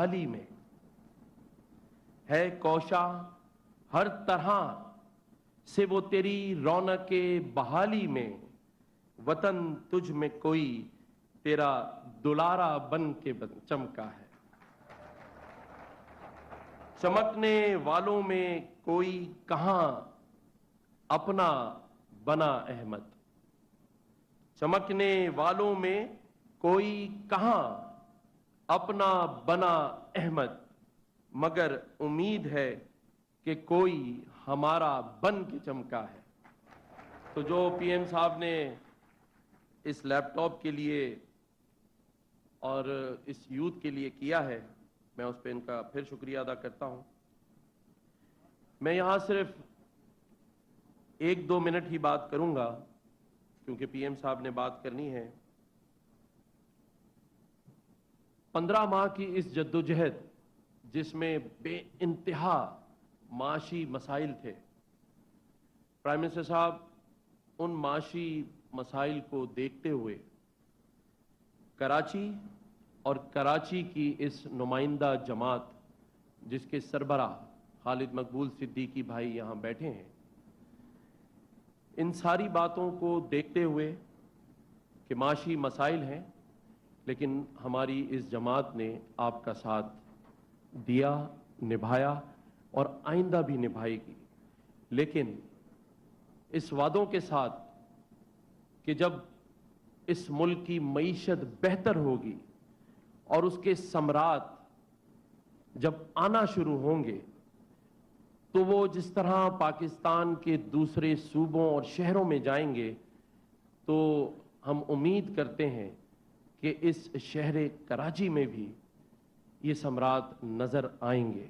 बहाली में, है कोशा हर तरह से वो तेरी रौनक बहाली में, वतन तुझ में कोई तेरा दुलारा बन के चमका है। चमकने वालों में कोई कहां अपना बना अहमद, चमकने वालों में कोई कहां अपना बना अहमद, मगर उम्मीद है कि कोई हमारा बन के चमका है। तो जो पीएम साहब ने इस लैपटॉप के लिए और इस यूथ के लिए किया है, मैं उस पर इनका फिर शुक्रिया अदा करता हूं। मैं यहां सिर्फ 1-2 मिनट ही बात करूंगा क्योंकि पीएम साहब ने बात करनी है। 15 माह की इस जद्दोजहद जिसमें बेइंतहा माशी मसाइल थे, प्राइम मिनिस्टर साहब उन माशी मसाइल को देखते हुए कराची और कराची की इस नुमाइंदा जमात जिसके सरबराह खालिद मकबूल सिद्दीकी भाई यहां बैठे हैं, इन सारी बातों को देखते हुए कि माशी मसाइल हैं, लेकिन हमारी इस जमात ने आपका साथ दिया, निभाया और आइंदा भी निभाएगी। लेकिन इस वादों के साथ कि जब इस मुल्क की मईशत बेहतर होगी और उसके सम्राट जब आना शुरू होंगे, तो वो जिस तरह पाकिस्तान के दूसरे सूबों और शहरों में जाएंगे, तो हम उम्मीद करते हैं कि इस शहर कराची में भी ये सम्राट नजर आएंगे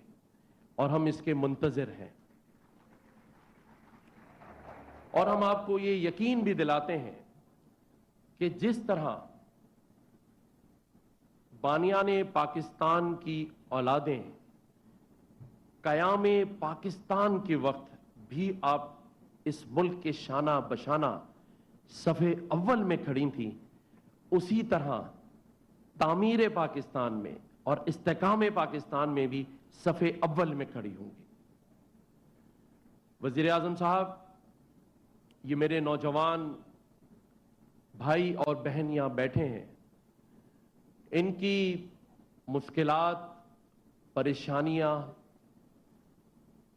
और हम इसके मुंतज़िर हैं। और हम आपको ये यकीन भी दिलाते हैं कि जिस तरह बानियाने पाकिस्तान की औलादें क़यामे पाकिस्तान के वक्त भी आप इस मुल्क के शाना बशाना सफ़े अव्वल में खड़ी थीं, उसी तरह तामीर पाकिस्तान में और इस्तेकाम पाकिस्तान में भी सफ़े अव्वल में खड़ी होंगी। वज़ीर आज़म साहब, ये मेरे नौजवान भाई और बहन यहां बैठे हैं, इनकी मुश्किलात, परेशानियां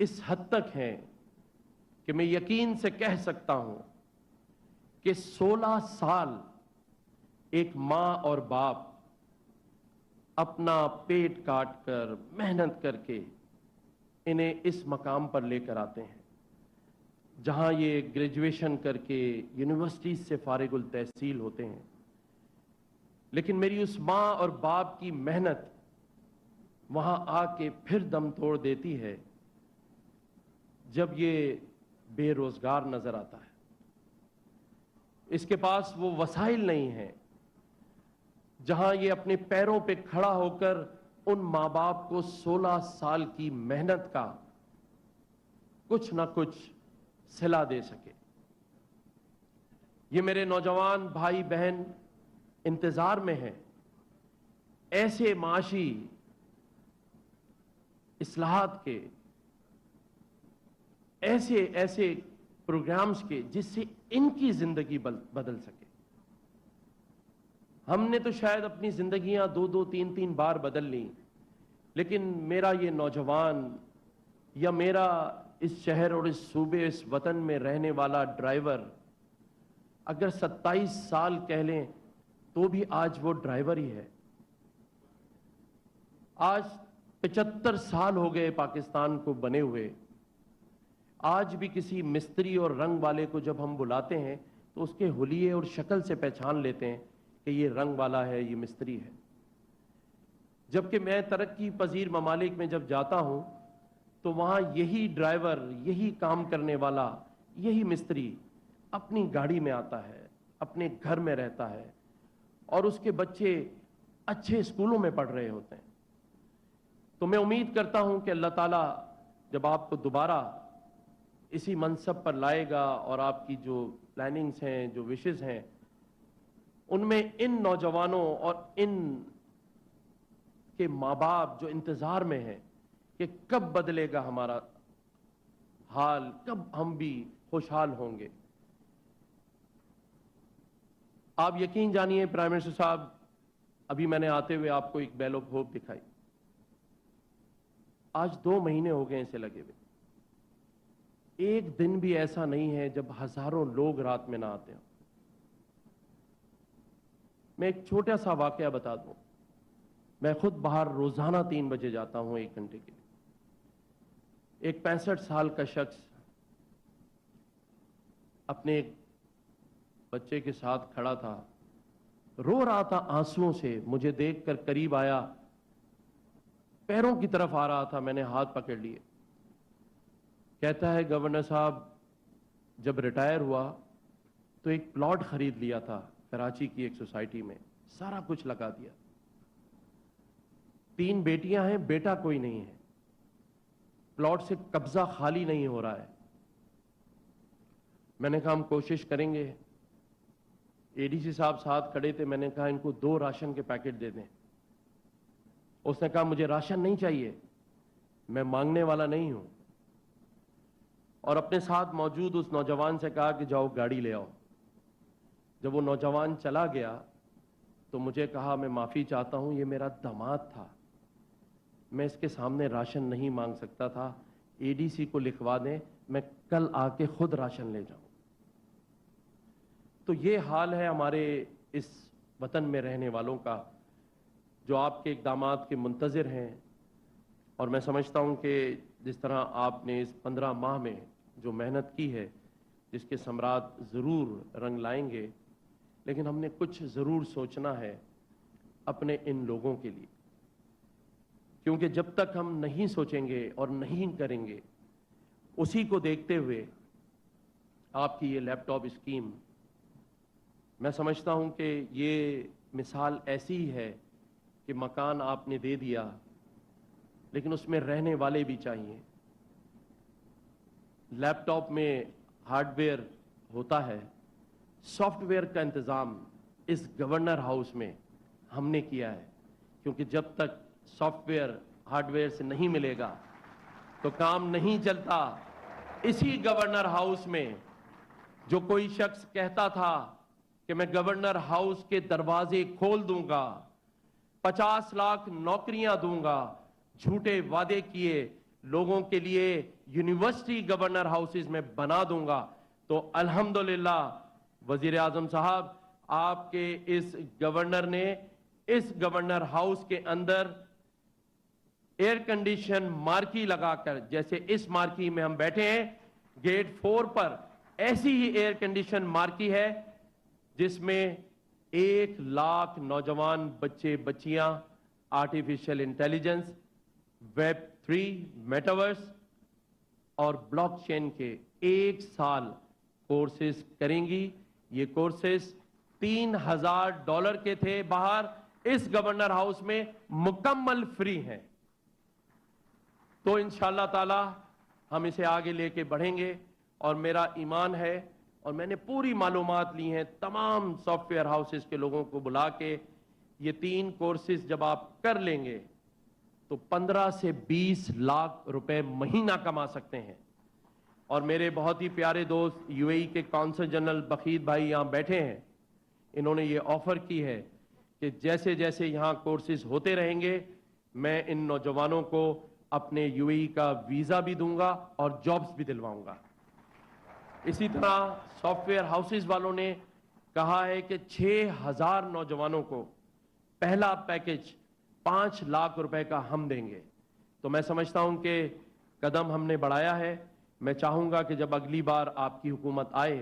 इस हद तक हैं कि मैं यकीन से कह सकता हूं कि 16 साल एक मां और बाप अपना पेट काट कर मेहनत करके इन्हें इस मकाम पर लेकर आते हैं जहां ये ग्रेजुएशन करके यूनिवर्सिटी से फारिगुल तहसील होते हैं। लेकिन मेरी उस मां और बाप की मेहनत वहां आके फिर दम तोड़ देती है जब ये बेरोजगार नजर आता है। इसके पास वो वसाइल नहीं है जहां ये अपने पैरों पे खड़ा होकर उन मां बाप को 16 साल की मेहनत का कुछ ना कुछ सिला दे सके। ये मेरे नौजवान भाई बहन इंतजार में हैं ऐसे माशी इस्लाहात के, ऐसे ऐसे प्रोग्राम्स के जिससे इनकी जिंदगी बदल सके। हमने तो शायद अपनी जिंदगियां 2-2, 3-3 बार बदल ली, लेकिन मेरा ये नौजवान या मेरा इस शहर और इस सूबे, इस वतन में रहने वाला ड्राइवर अगर 27 साल कह लें तो भी आज वो ड्राइवर ही है। आज 75 साल हो गए पाकिस्तान को बने हुए। आज भी किसी मिस्त्री और रंग वाले को जब हम बुलाते हैं तो उसके हुलिये और शक्ल से पहचान लेते हैं कि ये रंग वाला है, ये मिस्त्री है। जबकि मैं तरक्की पजीर ममालिक में जब जाता हूं तो वहां यही ड्राइवर, यही काम करने वाला, यही मिस्त्री अपनी गाड़ी में आता है, अपने घर में रहता है और उसके बच्चे अच्छे स्कूलों में पढ़ रहे होते हैं। तो मैं उम्मीद करता हूं कि अल्लाह ताला जब आपको दोबारा इसी मनसब पर लाएगा और आपकी जो प्लानिंग्स हैं, जो विशेस हैं, उनमें इन नौजवानों और इन के माँ बाप जो इंतजार में हैं कि कब बदलेगा हमारा हाल, कब हम भी खुशहाल होंगे। आप यकीन जानिए प्राइम मिनिस्टर साहब, अभी मैंने आते हुए आपको एक बेल ऑफ होप दिखाई। आज 2 महीने हो गए इसे लगे हुए, एक दिन भी ऐसा नहीं है जब हजारों लोग रात में ना आते हो। मैं एक छोटा सा वाकया बता दूं। मैं खुद बाहर रोजाना 3 बजे जाता हूं 1 घंटे के लिए। एक 65 साल का शख्स अपने एक बच्चे के साथ खड़ा था, रो रहा था आंसुओं से। मुझे देखकर करीब आया, पैरों की तरफ आ रहा था, मैंने हाथ पकड़ लिए। कहता है गवर्नर साहब, जब रिटायर हुआ तो एक प्लॉट खरीद लिया था कराची की एक सोसाइटी में, सारा कुछ लगा दिया। 3 बेटियां हैं, बेटा कोई नहीं है। प्लॉट से कब्जा खाली नहीं हो रहा है। मैंने कहा हम कोशिश करेंगे। एडीसी साहब साथ खड़े थे, मैंने कहा इनको 2 राशन के पैकेट दे दें। उसने कहा मुझे राशन नहीं चाहिए, मैं मांगने वाला नहीं हूं। और अपने साथ मौजूद उस नौजवान से कहा कि जाओ गाड़ी ले आओ। जब वो नौजवान चला गया तो मुझे कहा मैं माफी चाहता हूं, ये मेरा दामाद था, मैं इसके सामने राशन नहीं मांग सकता था। एडीसी को लिखवा दें, मैं कल आके खुद राशन ले जाऊं। तो ये हाल है हमारे इस वतन में रहने वालों का, जो आपके इक़दामात के मुंतज़िर हैं। और मैं समझता हूं कि जिस तरह आपने इस 15 माह में जो मेहनत की है, जिसके समरात ज़रूर रंग लाएंगे, लेकिन हमने कुछ ज़रूर सोचना है अपने इन लोगों के लिए। क्योंकि जब तक हम नहीं सोचेंगे और नहीं करेंगे, उसी को देखते हुए आपकी ये लैपटॉप स्कीम, मैं समझता हूं कि ये मिसाल ऐसी ही है कि मकान आपने दे दिया, लेकिन उसमें रहने वाले भी चाहिए। लैपटॉप में हार्डवेयर होता है, सॉफ्टवेयर का इंतज़ाम इस गवर्नर हाउस में हमने किया है। क्योंकि जब तक सॉफ्टवेयर हार्डवेयर से नहीं मिलेगा तो काम नहीं चलता। इसी गवर्नर हाउस में जो कोई शख्स कहता था कि मैं गवर्नर हाउस के दरवाजे खोल दूंगा, 50 लाख नौकरियां दूंगा, झूठे वादे किए, लोगों के लिए यूनिवर्सिटी गवर्नर हाउसेज में बना दूंगा, तो अल्हम्दुलिल्लाह वजीर आजम साहब, आपके इस गवर्नर ने इस गवर्नर हाउस के अंदर एयर कंडीशन मार्की लगाकर, जैसे इस मार्की में हम बैठे हैं, गेट 4 पर ऐसी ही एयर कंडीशन मार्की है जिसमें 1 लाख नौजवान बच्चे बच्चियां आर्टिफिशियल इंटेलिजेंस, वेब 3, मेटावर्स और ब्लॉकचेन के 1 साल कोर्सेज करेंगी। ये कोर्सेज $3000 के थे बाहर, इस गवर्नर हाउस में मुकम्मल फ्री हैं। तो इंशाअल्लाह ताला हम इसे आगे लेके बढ़ेंगे। और मेरा ईमान है, और मैंने पूरी मालूमात ली हैं तमाम सॉफ्टवेयर हाउसेस के लोगों को बुला के, ये 3 कोर्सेज जब आप कर लेंगे तो 15 से 20 लाख रुपए महीना कमा सकते हैं। और मेरे बहुत ही प्यारे दोस्त यूएई के कौंसल जनरल बखीत भाई यहां बैठे हैं, इन्होंने ये ऑफर की है कि जैसे जैसे यहां कोर्सेज होते रहेंगे, मैं इन नौजवानों को अपने यूएई का वीजा भी दूंगा और जॉब्स भी दिलवाऊंगा। इसी तरह सॉफ्टवेयर हाउसेज वालों ने कहा है कि 6000 नौजवानों को पहला पैकेज 5 लाख रुपए का हम देंगे। तो मैं समझता हूं कि कदम हमने बढ़ाया है। मैं चाहूंगा कि जब अगली बार आपकी हुकूमत आए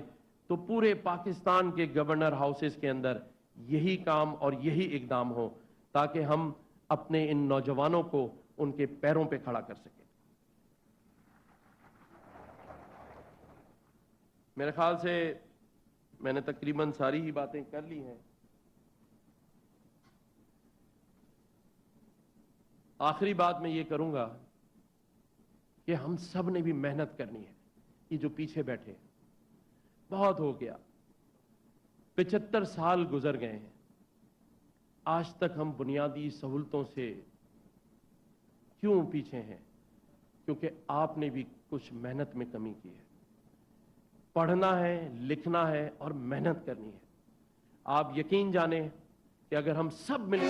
तो पूरे पाकिस्तान के गवर्नर हाउसेज के अंदर यही काम और यही इकदाम हो, ताकि हम अपने इन नौजवानों को उनके पैरों पे खड़ा कर सकें। मेरे ख्याल से मैंने तकरीबन सारी ही बातें कर ली हैं। आखिरी बात मैं ये करूंगा कि हम सब ने भी मेहनत करनी है। ये जो पीछे बैठे हैं, बहुत हो गया, 75 साल गुजर गए हैं, आज तक हम बुनियादी सहूलतों से क्यों पीछे हैं? क्योंकि आपने भी कुछ मेहनत में कमी की है। पढ़ना है, लिखना है और मेहनत करनी है। आप यकीन जाने कि अगर हम सब मिल